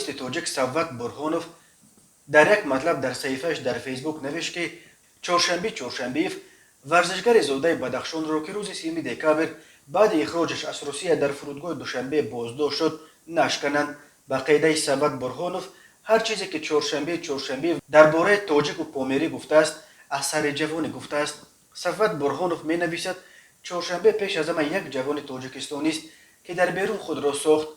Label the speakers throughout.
Speaker 1: ژورنالیست توجیک ثروت برهانوف در یک مطلب در صحیفهش در فیسبوک نوشت که چهارشنبه ورزشگر زوده بدخشان رو که روز 3 دکامبر بعد اخراجش از روسیه در فرودگاه دوشنبه بازداشت شد نشکنند. با قیده ثروت برهانوف هر چیزی که چهارشنبه درباره تاجیک و پامیری گفته است از سر جوانی گفته است. ثروت برهانوف می نویسد چهارشنبه پیش از همه یک جوان تاجیکستانی است که در بیرون خود را ساخت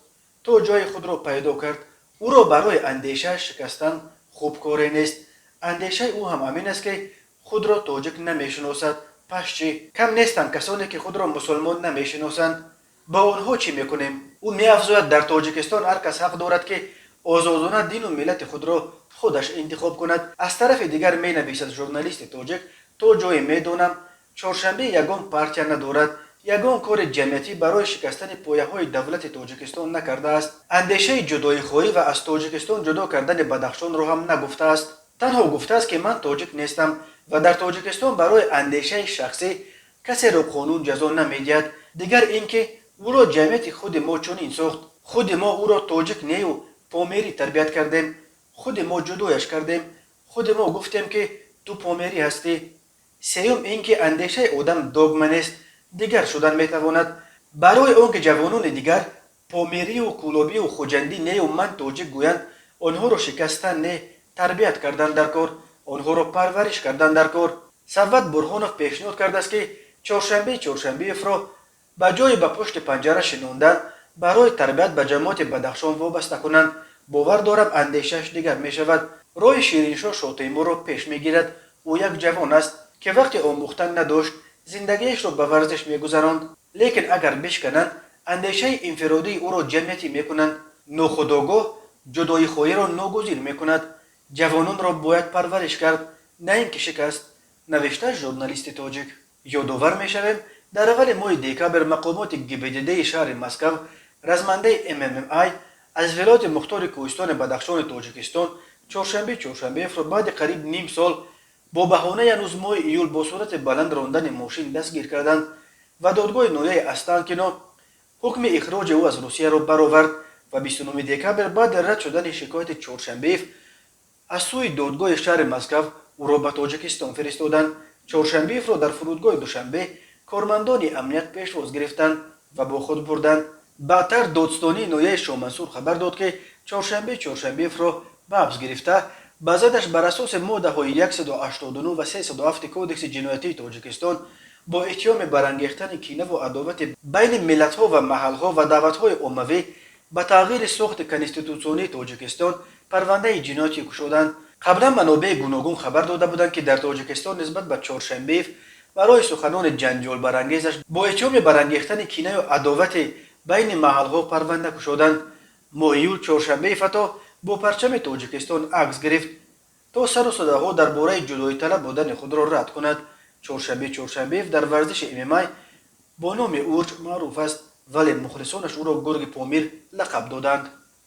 Speaker 1: تا جای خود را پیدا کرد. او را برای اندیشه شکستن خوب کاری نیست. اندیشه او هم همین است که خود را تاجیک نمیشناسد. پس چی؟ کم نیستند کسانی که خود را مسلمان نمیشناسند. با آنها چی میکنیم؟ او میافزاید در تاجیکستان هر کس حق دارد که آزادانه دین و ملت خود را خودش انتخاب کند. از طرف دیگر می نویسد ژورنالیست تاجیک تا جایی میدانم چهارشنبه یگان پارتیا ندارد، یگان کار جمعیتی برای شکستن پایه های دولت تاجیکستان نکرده است. اندیشه جدایی خواهی و از تاجیکستان جدا کردن بدخشان را هم نگفته است. تنها گفته است که من تاجیک نیستم و در تاجیکستان برای اندیشه شخصی کسی را قانون جزا نمیدهد. دیگر اینکه او را جمعیت خود ما چنین ساخت. خود ما او را تاجیک نی و پامیری تربیت کردیم، خود ما جدایش کردیم، خود ما گفتیم که تو پامیری هستی. سیوم اینکه اندیشه آدم دگمه نیست، دیگر شدن میتواند. برای آنکه جوانان دیگر پامیری و کولابی و خوجندی نی و من تاجیک گویند، آنها را شکستن نه، تربیت کردن در کار، آنها را پرورش کردن در کار. ثروت برهانوف پیشنهاد کرده است که چهارشنبه را به جای به پشت پنجره شناندن برای تربیت به جماعت بدخشان وابسته کنند. باور دارم اندیشش دیگر می شود. رای شیرینشاه شاتیمور را پیش می گیرد. او یک جوان است که وقتی آموختن نداشت زندگیش را به ورزش می گذراند. لیکن اگر بشکنند اندیشه انفرادی او را جمعیتی می کنند. ناخودآگاه جدایی خواهی را ناگزیر می کند. جوانان را باید پرورش کرد نه اینکه شکست. نوشته ژورنالیست تاجیک. یادآور می شویم در اول ماه دکامبر مقامات گبدده شهر مسکو رزمنده MMI از ولایت مختار کوهستان بدخشان تاجیکستان چهارشنبه را بعد قریب نیم سال با بهانه هنوز ماه ایول با سرعت بلند راندن ماشین دستگیر کردند و دادگاه ناحیه استانکینا حکم اخراج او از روسیه را برآورد و 29 دکامبر بعد رد شدن شکایت چهارشنبه از سوی دادگاه شهر مسکو او را به تاجیکستان فرستادند. چهارشنبه را در فرودگاه دوشنبه کارمندان امنیت پیشواز گرفتند و با خود بردند. بعدتر دادستانی ناحیه شامنصور خبر داد که چهارشنبه را به حبس گرفته بازداشت بر اساس ماده های 189 و 307 کودکس جنایتی تاجیکستان با اتهام برانگیختن کینه و عداوت بین ملت ها و محل ها و دعوت های عمومی به تغییر ساخت کنستیتوسیونی تاجیکستان پرونده جنایتی گشودند. قبلا منابع گوناگون خبر داده بودند که در تاجیکستان نسبت به چهارشنبه برای سخنان جنجال برانگیزش با اتهام برانگیختن کینه و عداوت بین محل ها پرونده گشودند. مایول چهارشنبه فتا با پرچم تاجیکستان عکس گرفت تا سر و صداها درباره جدایی طلب بودن خود را رد کند. چهارشنبه در ورزش MMA با نام اورج معروف است ولی مخلصانش او را گرگ پامیر لقب دادند.